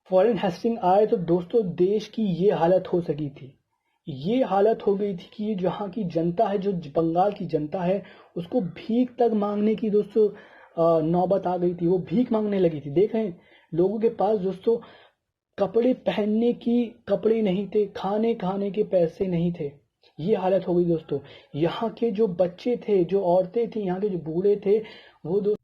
Warren Hasting आए तो दोस्तों देश की ये हालत हो सकी थी। ये हालत हो गई थी कि ये जहाँ की जनता है, जो बंगाल की जनता है, उसको भीख तक मांगने की दोस्तों नौबत आ गई थी। वो भीख मांगने लगी थी। देख रहे हैं, लोगों के पास दोस्तों कपड़े पहनने की कपड़े नहीं थे, खाने खाने के पैसे नहीं थे। ये हालत हो गई दोस्तों। यहाँ के जो बच्चे थे, जो औरतें थी, यहाँ के जो बूढ़े थे, वो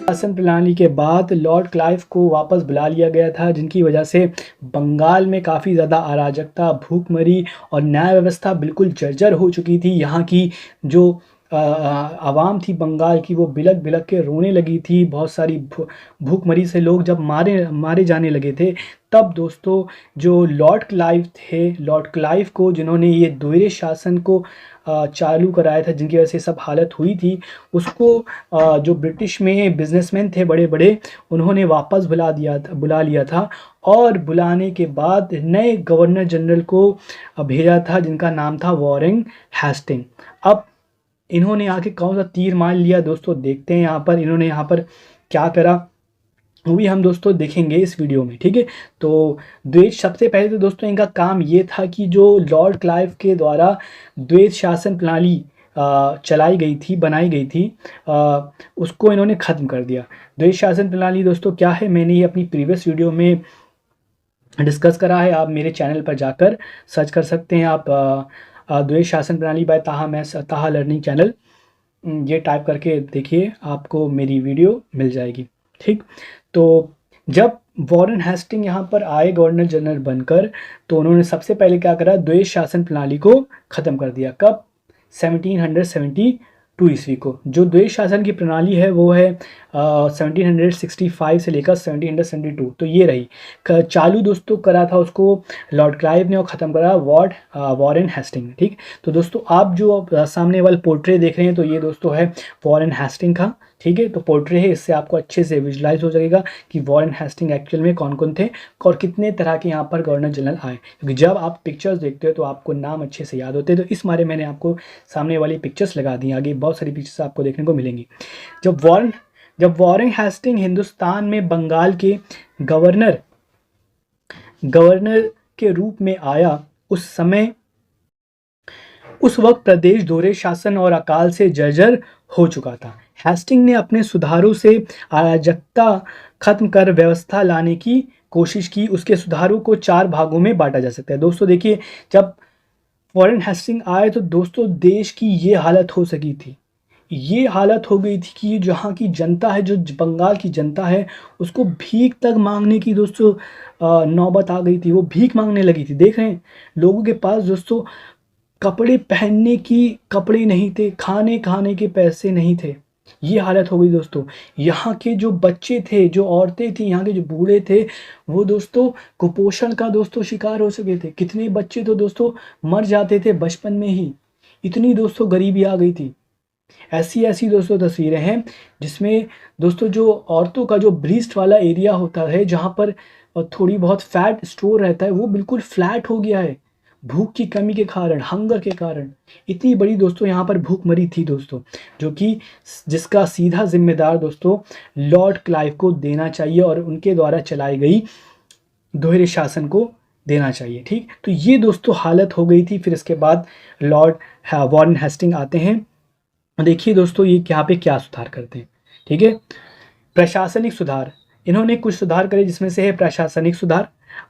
शासन प्रणाली के बाद लॉर्ड क्लाइव को वापस बुला लिया गया था, जिनकी वजह से बंगाल में काफ़ी ज़्यादा अराजकता, भूखमरी और न्याय व्यवस्था बिल्कुल जर्जर हो चुकी थी। यहाँ की जो आवाम थी बंगाल की, वो बिलक बिलक के रोने लगी थी। बहुत सारी भूखमरी से लोग जब मारे जाने लगे थे, तब दोस्तों जो लॉर्ड क्लाइव थे, लॉर्ड क्लाइव को जिन्होंने ये द्वैध शासन को चालू कराया था, जिनकी वजह से सब हालत हुई थी, उसको जो ब्रिटिश में बिजनेसमैन थे बड़े बड़े, उन्होंने वापस बुला लिया था। और बुलाने के बाद नए गवर्नर जनरल को भेजा था, जिनका नाम था वॉरेन हेस्टिंग। अब इन्होंने आके कौन सा तीर मार लिया दोस्तों, देखते हैं यहाँ पर इन्होंने यहाँ पर क्या करा, वो भी हम दोस्तों देखेंगे इस वीडियो में। ठीक है, तो द्वैध, सबसे पहले तो दोस्तों इनका काम ये था कि जो लॉर्ड क्लाइव के द्वारा द्वैध शासन प्रणाली चलाई गई थी, बनाई गई थी, उसको इन्होंने ख़त्म कर दिया। द्वैध शासन प्रणाली दोस्तों क्या है, मैंने ये अपनी प्रीवियस वीडियो में डिस्कस करा है। आप मेरे चैनल पर जाकर सर्च कर सकते हैं। आप द्वैध शासन प्रणाली बाय ताहा लर्निंग चैनल, ये टाइप करके देखिए, आपको मेरी वीडियो मिल जाएगी। ठीक, तो जब वॉरेन हेस्टिंग यहाँ पर आए गवर्नर जनरल बनकर, तो उन्होंने सबसे पहले क्या करा, द्वैध शासन प्रणाली को ख़त्म कर दिया। कब? 1772 ईस्वी को। जो द्वैध शासन की प्रणाली है वो है 1765 से लेकर 1772, तो ये रही चालू दोस्तों। करा था उसको लॉर्ड क्लाइव ने और ख़त्म करा वॉरेन हेस्टिंग। ठीक, तो दोस्तों आप जो सामने वाला पोर्ट्रे देख रहे हैं, तो ये दोस्तों है वॉरेन हेस्टिंग का। ठीक है, तो पोर्ट्रे है, इससे आपको अच्छे से विजुलाइज हो जाएगा कि वॉरेन हेस्टिंग एक्चुअल में कौन कौन थे और कितने तरह के यहाँ पर गवर्नर जनरल आए। क्योंकि जब आप पिक्चर्स देखते हो तो आपको नाम अच्छे से याद होते हैं, तो इस मारे मैंने आपको सामने वाली पिक्चर्स लगा दी। आगे बहुत सारी पिक्चर्स आपको देखने को मिलेंगी। जब वॉरेन हेस्टिंग हिंदुस्तान में बंगाल के गवर्नर के रूप में आया, उस वक्त प्रदेश दोहरे शासन और अकाल से जर्जर हो चुका था। हेस्टिंग ने अपने सुधारों से अराजकता खत्म कर व्यवस्था लाने की कोशिश की। उसके सुधारों को 4 भागों में बांटा जा सकता है। दोस्तों देखिए, जब वॉरेन हेस्टिंग आए तो दोस्तों देश की ये हालत हो सकी थी। ये हालत हो गई थी कि जहाँ की जनता है, जो बंगाल की जनता है, उसको भीख तक मांगने की दोस्तों नौबत आ गई थी। वो भीख मांगने लगी थी। देख रहे हैं, लोगों के पास दोस्तों कपड़े पहनने की कपड़े नहीं थे, खाने खाने के पैसे नहीं थे। ये हालत हो गई दोस्तों। यहाँ के जो बच्चे थे, जो औरतें थी, यहाँ के जो बूढ़े थे, वो दोस्तों कुपोषण का दोस्तों शिकार हो सके थे। कितने बच्चे तो दोस्तों मर जाते थे बचपन में ही। इतनी दोस्तों गरीबी आ गई थी। ऐसी ऐसी दोस्तों तस्वीरें हैं जिसमें दोस्तों जो औरतों का जो ब्रीस्ट वाला एरिया होता है, जहाँ पर थोड़ी बहुत फैट स्टोर रहता है, वो बिल्कुल फ्लैट हो गया है भूख की कमी के कारण, हंगर के कारण। इतनी बड़ी दोस्तों यहाँ पर भूखमरी थी दोस्तों, जो कि जिसका सीधा जिम्मेदार दोस्तों लॉर्ड क्लाइव को देना चाहिए और उनके द्वारा चलाई गई दोहरे शासन को देना चाहिए। ठीक, तो ये दोस्तों हालत हो गई थी। फिर इसके बाद लॉर्ड वॉरेन हेस्टिंग आते हैं। देखिए दोस्तों, ये यहाँ पे क्या सुधार करते हैं। ठीक है, प्रशासनिक सुधार, इन्होंने कुछ सुधार करे, जिसमें से है प्रशासनिक सुधार,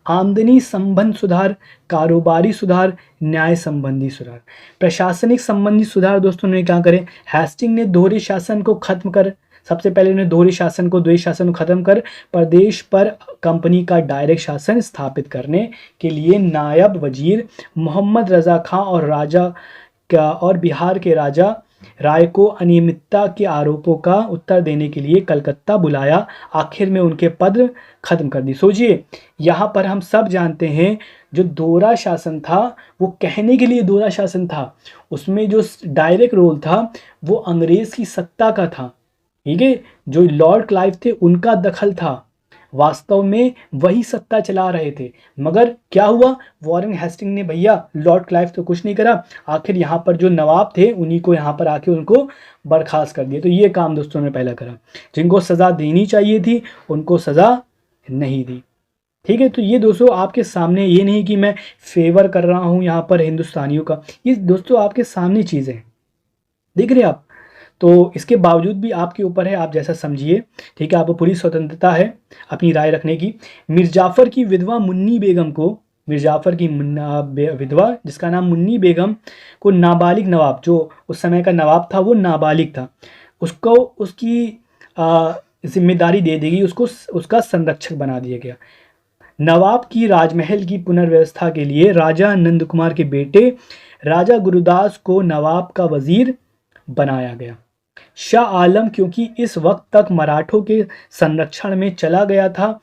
आमदनी संबंध सुधार, कारोबारी सुधार, न्याय संबंधी सुधार। प्रशासनिक संबंधी सुधार दोस्तों ने क्या करे, हेस्टिंग ने दोहरे शासन को खत्म कर, सबसे पहले उन्होंने दोहरे शासन को, द्वैध शासन को खत्म कर प्रदेश पर कंपनी का डायरेक्ट शासन स्थापित करने के लिए नायब वजीर मोहम्मद रजा खां और बिहार के राजा राय को अनियमितता के आरोपों का उत्तर देने के लिए कलकत्ता बुलाया। आखिर में उनके पद खत्म कर दी। सोचिए, यहाँ पर हम सब जानते हैं जो दोहरा शासन था वो कहने के लिए दोहरा शासन था, उसमें जो डायरेक्ट रोल था वो अंग्रेज की सत्ता का था। ठीक है, जो लॉर्ड क्लाइव थे उनका दखल था, वास्तव में वही सत्ता चला रहे थे। मगर क्या हुआ, वॉरेन हेस्टिंग ने भैया लॉर्ड क्लाइव तो कुछ नहीं करा, आखिर यहाँ पर जो नवाब थे उन्हीं को यहाँ पर आके उनको बर्खास्त कर दिया। तो ये काम दोस्तों ने पहला करा, जिनको सज़ा देनी चाहिए थी उनको सज़ा नहीं दी। ठीक है, तो ये दोस्तों आपके सामने, ये नहीं कि मैं फेवर कर रहा हूँ यहाँ पर हिंदुस्तानियों का, ये दोस्तों आपके सामने चीज़ें हैं, देख रहे हैं आप। तो इसके बावजूद भी आपके ऊपर है, आप जैसा समझिए। ठीक है, आपको पूरी स्वतंत्रता है अपनी राय रखने की। मिर्जाफर की विधवा मुन्नी बेगम को, मिर्जाफर की विधवा जिसका नाम मुन्नी बेगम को नाबालिग नवाब, जो उस समय का नवाब था वो नाबालिग था, उसको उसकी जिम्मेदारी दे दी गई, उसको उसका संरक्षक बना दिया गया। नवाब की राजमहल की पुनर्व्यवस्था के लिए राजा नंद कुमार के बेटे राजा गुरुदास को नवाब का वजीर बनाया गया। शाह आलम क्योंकि इस वक्त तक मराठों के संरक्षण में चला गया था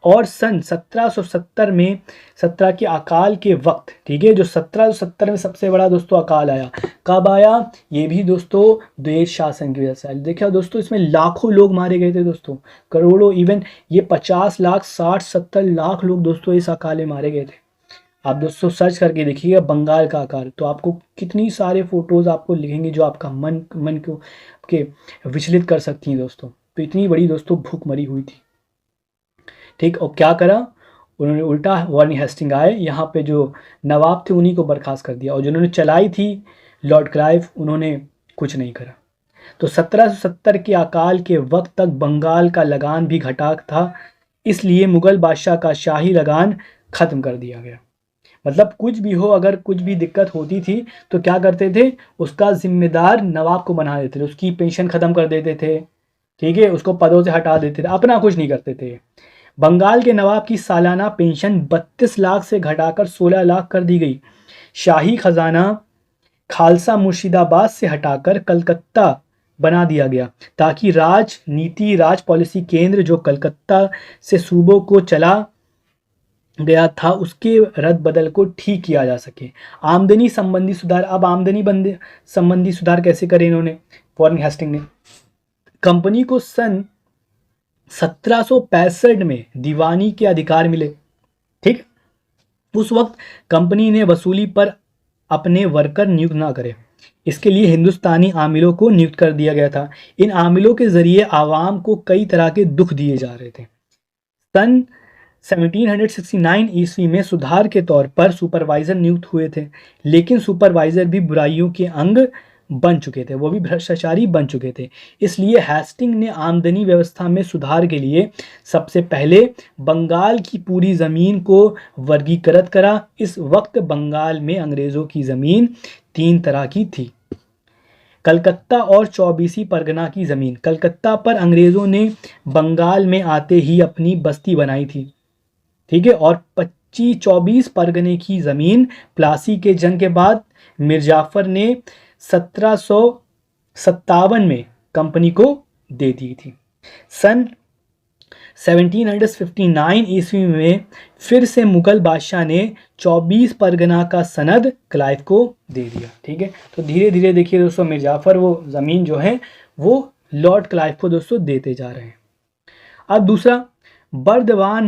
और सन 1770 में 17 के अकाल के वक्त, ठीक है, जो 1770 में सबसे बड़ा दोस्तों अकाल आया, कब आया, ये भी दोस्तों देश शासन की वजह से आया। देखिए दोस्तों, इसमें लाखों लोग मारे गए थे दोस्तों, करोड़ों, इवन ये 50 लाख 60-70 लाख लोग दोस्तों इस अकाल में मारे गए थे। आप दोस्तों सर्च करके देखिएगा बंगाल का अकाल, तो आपको कितनी सारे फोटोज आपको लिखेंगे जो आपका मन को के विचलित कर सकती हैं दोस्तों। तो इतनी बड़ी दोस्तों भूखमरी हुई थी। ठीक, और क्या करा उन्होंने, उल्टा वॉरेन हेस्टिंग आए, यहाँ पे जो नवाब थे उन्हीं को बर्खास्त कर दिया, और जिन्होंने चलाई थी लॉर्ड क्लाइव, उन्होंने कुछ नहीं करा। तो 1770 के अकाल के वक्त तक बंगाल का लगान भी घटा था, इसलिए मुगल बादशाह का शाही लगान खत्म कर दिया गया। मतलब कुछ भी हो, अगर कुछ भी दिक्कत होती थी तो क्या करते थे, उसका जिम्मेदार नवाब को बना देते थे, उसकी पेंशन खत्म कर देते थे, ठीक है, उसको पदों से हटा देते थे, अपना कुछ नहीं करते थे। बंगाल के नवाब की सालाना पेंशन 32 लाख से घटाकर 16 लाख कर दी गई। शाही खजाना खालसा मुर्शिदाबाद से हटाकर कलकत्ता बना दिया गया, ताकि राजनीति राज पॉलिसी केंद्र जो कलकत्ता से सूबों को चला गया था उसके रद्द बदल को ठीक किया जा सके। आमदनी संबंधी सुधार, अब आमदनी संबंधी सुधार कैसे करे इन्होंने, वॉरेन हेस्टिंग ने, कंपनी को सन 1765 में दीवानी के अधिकार मिले। ठीक, उस वक्त कंपनी ने वसूली पर अपने वर्कर नियुक्त ना करे, इसके लिए हिंदुस्तानी आमिलों को नियुक्त कर दिया गया था। इन आमिलों के जरिए आवाम को कई तरह के दुख दिए जा रहे थे। सन 1769 ईस्वी में सुधार के तौर पर सुपरवाइजर नियुक्त हुए थे, लेकिन सुपरवाइजर भी बुराइयों के अंग बन चुके थे, वो भी भ्रष्टाचारी बन चुके थे। इसलिए हेस्टिंग ने आमदनी व्यवस्था में सुधार के लिए सबसे पहले बंगाल की पूरी ज़मीन को वर्गीकृत करा। इस वक्त बंगाल में अंग्रेज़ों की ज़मीन 3 तरह की थी, कलकत्ता और 24 परगना की ज़मीन। कलकत्ता पर अंग्रेज़ों ने बंगाल में आते ही अपनी बस्ती बनाई थी, ठीक है, और 24 परगने की ज़मीन प्लासी के जंग के बाद मिर्जाफर ने 1757 में कंपनी को दे दी थी। सन 1759 ईस्वी में फिर से मुगल बादशाह ने 24 परगना का सनद क्लाइव को दे दिया। ठीक है, तो धीरे धीरे देखिए दोस्तों मिर्जाफर वो ज़मीन जो है वो लॉर्ड क्लाइव को दोस्तों देते जा रहे हैं। अब दूसरा, बर्दवान,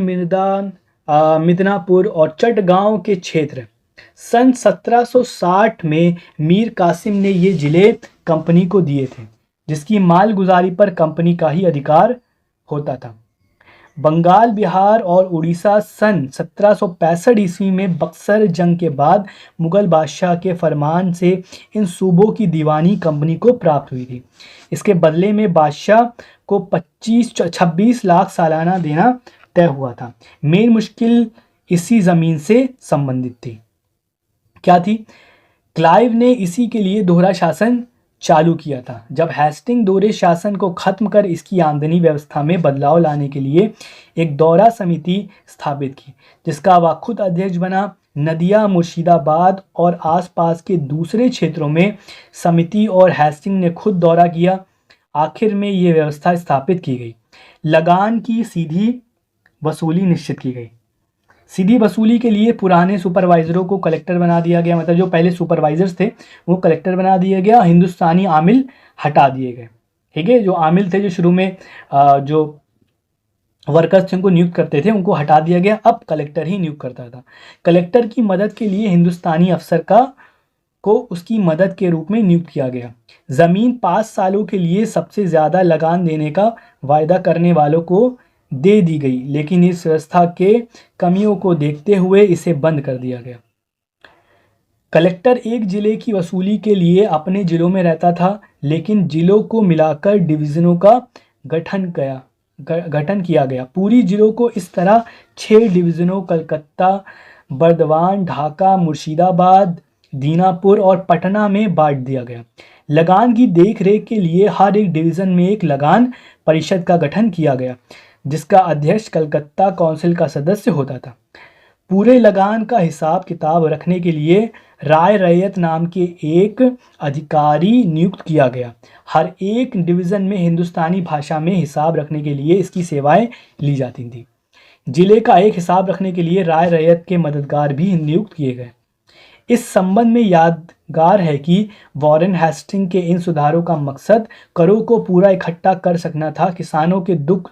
मिदनापुर और चटगांव के क्षेत्र, सन 1760 में मीर कासिम ने ये जिले कंपनी को दिए थे, जिसकी मालगुजारी पर कंपनी का ही अधिकार होता था। बंगाल, बिहार और उड़ीसा सन 1765 ईस्वी में बक्सर जंग के बाद मुगल बादशाह के फरमान से इन सूबों की दीवानी कंपनी को प्राप्त हुई थी। इसके बदले में बादशाह को 26 लाख सालाना देना तय हुआ था। मेन मुश्किल इसी ज़मीन से संबंधित थी। क्या थी? क्लाइव ने इसी के लिए दोहरा शासन चालू किया था। जब हेस्टिंग दोहरे शासन को खत्म कर इसकी आमदनी व्यवस्था में बदलाव लाने के लिए एक दौरा समिति स्थापित की, जिसका वह खुद अध्यक्ष बना। नदिया, मुर्शिदाबाद और आसपास के दूसरे क्षेत्रों में समिति और हेस्टिंग ने खुद दौरा किया। आखिर में ये व्यवस्था स्थापित की गई। लगान की सीधी वसूली निश्चित की गई। सीधी वसूली के लिए पुराने सुपरवाइजरों को कलेक्टर बना दिया गया, मतलब जो पहले सुपरवाइजर्स थे वो कलेक्टर बना दिया गया। हिंदुस्तानी आमिल हटा दिए गए। ठीक है, जो आमिल थे, जो शुरू में जो वर्कर्स थे उनको नियुक्त करते थे, उनको हटा दिया गया। अब कलेक्टर ही नियुक्त करता था। कलेक्टर की मदद के लिए हिंदुस्तानी अफसर को उसकी मदद के रूप में नियुक्त किया गया। जमीन 5 सालों के लिए सबसे ज्यादा लगान देने का वायदा करने वालों को दे दी गई, लेकिन इस व्यवस्था के कमियों को देखते हुए इसे बंद कर दिया गया। कलेक्टर एक जिले की वसूली के लिए अपने जिलों में रहता था, लेकिन जिलों को मिलाकर डिवीजनों का गठन किया गया। पूरी जिलों को इस तरह 6 डिवीजनों कलकत्ता, बर्दवान, ढाका, मुर्शिदाबाद, दीनापुर और पटना में बांट दिया गया। लगान की देखरेख के लिए हर एक डिवीजन में एक लगान परिषद का गठन किया गया, जिसका अध्यक्ष कलकत्ता काउंसिल का सदस्य होता था। पूरे लगान का हिसाब किताब रखने के लिए राय रैयत नाम के एक अधिकारी नियुक्त किया गया। हर एक डिवीज़न में हिंदुस्तानी भाषा में हिसाब रखने के लिए इसकी सेवाएं ली जाती थी। जिले का एक हिसाब रखने के लिए राय रैयत के मददगार भी नियुक्त किए गए। इस संबंध में यादगार है कि वॉरेन हेस्टिंग के इन सुधारों का मकसद करों को पूरा इकट्ठा कर सकना था। किसानों के दुख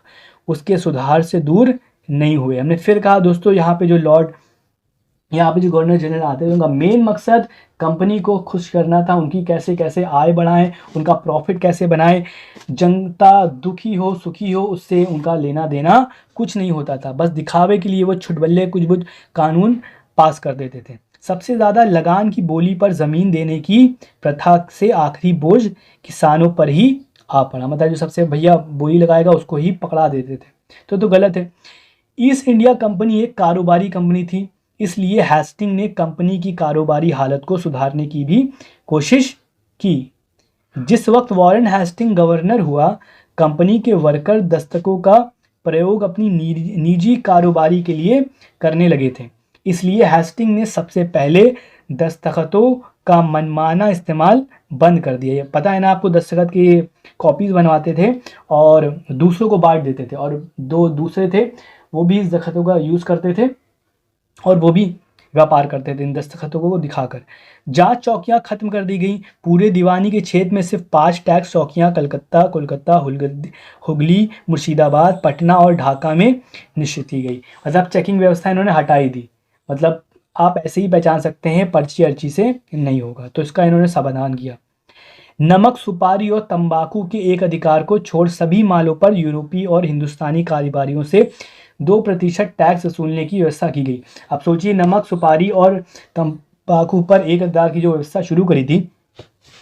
उसके सुधार से दूर नहीं हुए। हमने फिर कहा दोस्तों, यहाँ पे जो गवर्नर जनरल आते थे उनका मेन मकसद कंपनी को खुश करना था, उनकी कैसे कैसे आय बढ़ाएं, उनका प्रॉफिट कैसे बनाएं। जनता दुखी हो सुखी हो उससे उनका लेना देना कुछ नहीं होता था। बस दिखावे के लिए वो छुटबल्ले कुछ बुझ कानून पास कर देते थे। सबसे ज़्यादा लगान की बोली पर ज़मीन देने की प्रथा से आखिरी बोझ किसानों पर ही आ पड़ा। मतलब जो सबसे भैया बोली लगाएगा उसको ही पकड़ा देते थे। तो गलत है। ईस्ट इंडिया कंपनी एक कारोबारी कंपनी थी, इसलिए हेस्टिंग ने कंपनी की कारोबारी हालत को सुधारने की भी कोशिश की। जिस वक्त वॉरेन हेस्टिंग गवर्नर हुआ, कंपनी के वर्कर दस्तकों का प्रयोग अपनी निजी कारोबारी के लिए करने लगे थे। इसलिए हेस्टिंग ने सबसे पहले दस्तखतों का मनमाना इस्तेमाल बंद कर दिया। ये पता है ना आपको, दस्तखत की कॉपीज बनवाते थे और दूसरों को बांट देते थे, और दो दूसरे थे वो भी इस दस्तखतों का यूज़ करते थे और वो भी व्यापार करते थे इन दस्तखतों को दिखाकर। जांच चौकियां खत्म कर दी गई। पूरे दीवानी के क्षेत्र में सिर्फ 5 टैक्स चौकियां कोलकाता, हुगली, मुर्शिदाबाद, पटना और ढाका में निश्चित की गई। मतलब चेकिंग व्यवस्था इन्होंने हटाई दी। मतलब आप ऐसे ही पहचान सकते हैं, पर्ची अर्ची से नहीं होगा, तो इसका इन्होंने समाधान किया। नमक, सुपारी और तंबाकू के एक अधिकार को छोड़ सभी मालों पर यूरोपीय और हिंदुस्तानी कारोबारियों से 2% टैक्स वसूलने की व्यवस्था की गई। अब सोचिए, नमक, सुपारी और तंबाकू पर एक अधिकार की जो व्यवस्था शुरू करी थी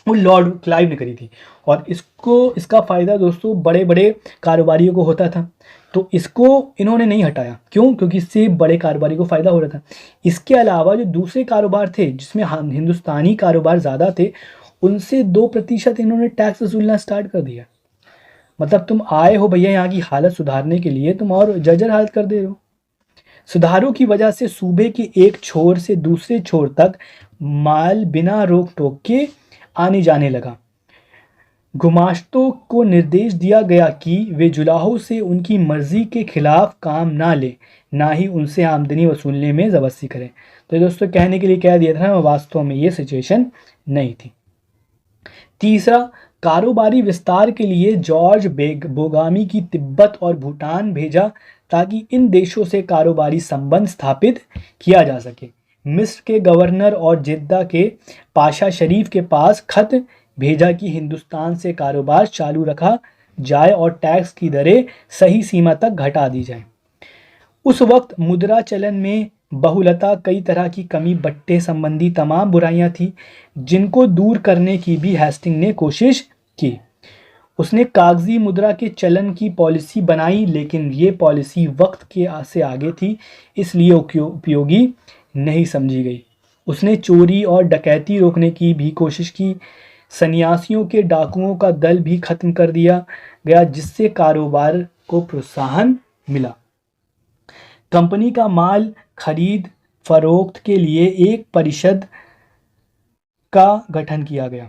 वो लॉर्ड क्लाइव ने करी थी, और इसका फ़ायदा दोस्तों बड़े बड़े कारोबारियों को होता था। तो इसको इन्होंने नहीं हटाया। क्यों? क्योंकि इससे बड़े कारोबारी को फ़ायदा हो रहा था। इसके अलावा जो दूसरे कारोबार थे जिसमें हिंदुस्तानी कारोबार ज़्यादा थे, उनसे 2% इन्होंने टैक्स वसूलना स्टार्ट कर दिया। मतलब तुम आए हो भैया यहाँ की हालत सुधारने के लिए, तुम और जर्जर हालत कर दे रहे हो। सुधारों की वजह से सूबे के एक छोर से दूसरे छोर तक माल बिना रोक टोक के आने जाने लगा। गुमाश्तों को निर्देश दिया गया कि वे जुलाहों से उनकी मर्जी के खिलाफ काम ना ले, ना ही उनसे आमदनी वसूलने में ज़बरदस्ती करें। तो दोस्तों कहने के लिए कह दिया था, वास्तव में ये सिचुएशन नहीं थी। तीसरा, कारोबारी विस्तार के लिए जॉर्ज बोगामी की तिब्बत और भूटान भेजा ताकि इन देशों से कारोबारी संबंध स्थापित किया जा सके। मिस्र के गवर्नर और जिद्दा के पाशा शरीफ के पास खत भेजा कि हिंदुस्तान से कारोबार चालू रखा जाए और टैक्स की दरें सही सीमा तक घटा दी जाए। उस वक्त मुद्रा चलन में बहुलता, कई तरह की कमी, बट्टे संबंधी तमाम बुराइयां थी, जिनको दूर करने की भी हेस्टिंग ने कोशिश की। उसने कागजी मुद्रा के चलन की पॉलिसी बनाई, लेकिन ये पॉलिसी वक्त के से आगे थी, इसलिए उपयोगी नहीं समझी गई। उसने चोरी और डकैती रोकने की भी कोशिश की। सन्यासियों के डाकुओं का दल भी खत्म कर दिया गया, जिससे कारोबार को प्रोत्साहन मिला। कंपनी का माल खरीद फरोख्त के लिए एक परिषद का गठन किया गया।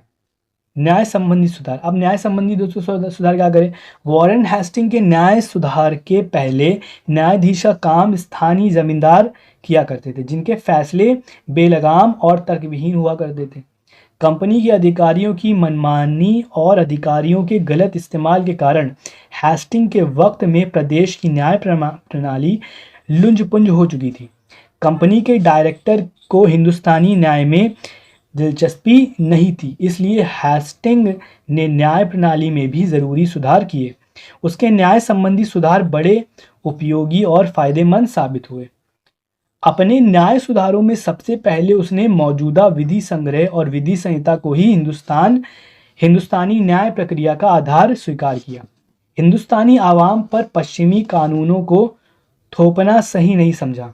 न्याय संबंधी सुधार। अब न्याय संबंधी दोस्तों सुधार क्या करें? वॉरेन हेस्टिंग के न्याय सुधार के पहले न्यायाधीश का काम स्थानीय जमींदार किया करते थे, जिनके फैसले बेलगाम और तर्कविहीन हुआ करते थे। कंपनी के अधिकारियों की मनमानी और अधिकारियों के गलत इस्तेमाल के कारण हेस्टिंग के वक्त में प्रदेश की न्याय प्रणाली लुंज-पुंज हो चुकी थी। कंपनी के डायरेक्टर को हिंदुस्तानी न्याय में दिलचस्पी नहीं थी, इसलिए हेस्टिंग ने न्याय प्रणाली में भी ज़रूरी सुधार किए। उसके न्याय संबंधी सुधार बड़े उपयोगी और फायदेमंद साबित हुए। अपने न्याय सुधारों में सबसे पहले उसने मौजूदा विधि संग्रह और विधि संहिता को ही हिंदुस्तानी न्याय प्रक्रिया का आधार स्वीकार किया। हिंदुस्तानी आवाम पर पश्चिमी कानूनों को थोपना सही नहीं समझा,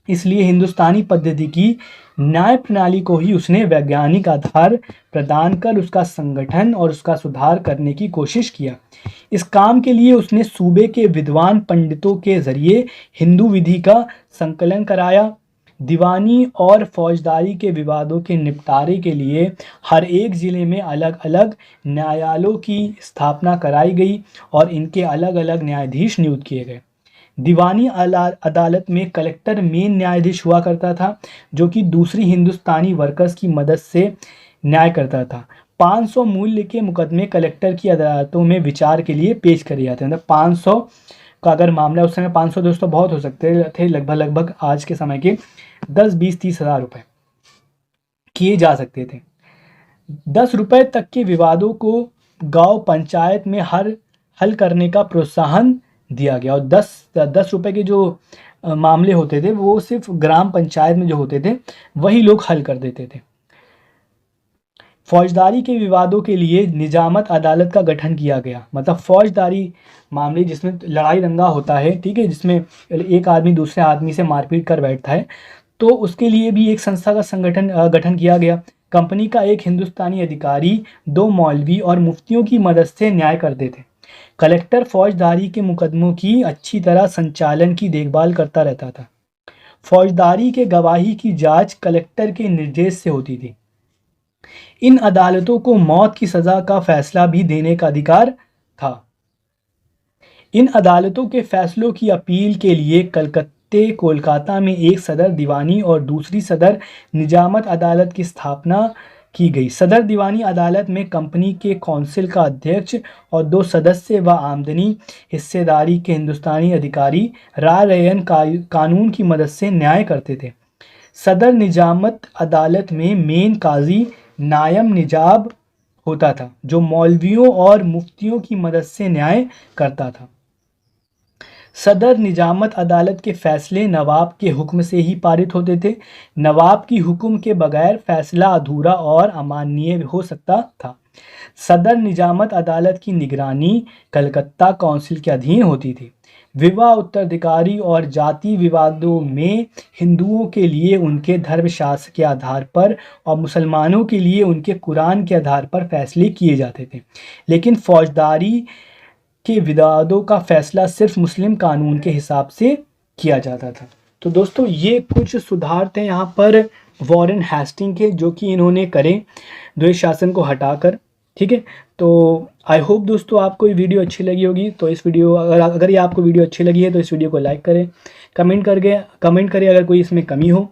इसलिए हिंदुस्तानी पद्धति की न्याय प्रणाली को ही उसने वैज्ञानिक आधार प्रदान कर उसका संगठन और उसका सुधार करने की कोशिश किया। इस काम के लिए उसने सूबे के विद्वान पंडितों के जरिए हिंदू विधि का संकलन कराया। दीवानी और फौजदारी के विवादों के निपटारे के लिए हर एक ज़िले में अलग अलग न्यायालयों की स्थापना कराई गई और इनके अलग अलग न्यायाधीश नियुक्त किए गए। दीवानी अदालत में कलेक्टर मेन न्यायाधीश हुआ करता था, जो कि दूसरी हिंदुस्तानी वर्कर्स की मदद से न्याय करता था। 500 मूल्य के मुकदमे कलेक्टर की अदालतों में विचार के लिए पेश करे जाते हैं। मतलब 500 का अगर मामला, उस समय 500 दोस्तों बहुत हो सकते थे, लगभग आज के समय के 10, 20, 30 हज़ार रुपये किए जा सकते थे। 10 रुपये तक के विवादों को गांव पंचायत में हल करने का प्रोत्साहन दिया गया और 10 रुपये के जो मामले होते थे वो सिर्फ ग्राम पंचायत में जो होते थे वही लोग हल कर देते थे। फौजदारी के विवादों के लिए निजामत अदालत का गठन किया गया। मतलब फौजदारी मामले जिसमें लड़ाई दंगा होता है, ठीक है, जिसमें एक आदमी दूसरे आदमी से मारपीट कर बैठता है, तो उसके लिए भी एक संस्था का गठन किया गया। कंपनी का एक हिंदुस्तानी अधिकारी 2 मौलवी और मुफ्तियों की मदद से न्याय करते थे। कलेक्टर फौजदारी के मुकदमों की अच्छी तरह संचालन की देखभाल करता रहता था। फौजदारी के गवाही की जांच कलेक्टर के निर्देश से होती थी। इन अदालतों को मौत की सजा का फैसला भी देने का अधिकार था। इन अदालतों के फैसलों की अपील के लिए कोलकाता में एक सदर दीवानी और दूसरी सदर निजामत अदालत की स्थापना की गई। सदर दीवानी अदालत में कंपनी के काउंसिल का अध्यक्ष और 2 सदस्य व आमदनी हिस्सेदारी के हिंदुस्तानी अधिकारी राय कानून की मदद से न्याय करते थे। सदर निजामत अदालत में मेन काजी नायम निजाब होता था, जो मौलवियों और मुफ्तियों की मदद से न्याय करता था। सदर निजामत अदालत के फैसले नवाब के हुक्म से ही पारित होते थे। नवाब की हुक्म के बगैर फैसला अधूरा और अमाननीय हो सकता था। सदर निजामत अदालत की निगरानी कलकत्ता काउंसिल के अधीन होती थी। विवाह, उत्तराधिकारी और जाति विवादों में हिंदुओं के लिए उनके धर्मशास्त्र के आधार पर और मुसलमानों के लिए उनके कुरान के आधार पर फैसले किए जाते थे, लेकिन फौजदारी के विवादों का फैसला सिर्फ मुस्लिम कानून के हिसाब से किया जाता था। तो दोस्तों ये कुछ सुधार थे यहाँ पर वॉरेन हेस्टिंग के, जो कि इन्होंने करे द्वेष शासन को हटाकर, ठीक है। तो आई होप दोस्तों आपको ये वीडियो अच्छी लगी होगी। तो इस वीडियो अगर ये आपको वीडियो अच्छी लगी है तो इस वीडियो को लाइक करें, कमेंट करें अगर कोई इसमें कमी हो,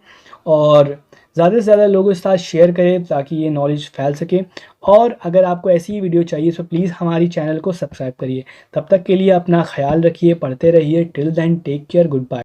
और ज़्यादा से ज़्यादा लोगों के साथ शेयर करें ताकि ये नॉलेज फैल सके। और अगर आपको ऐसी ही वीडियो चाहिए तो प्लीज़ हमारी चैनल को सब्सक्राइब करिए। तब तक के लिए अपना ख्याल रखिए, पढ़ते रहिए। Till then take care, good bye.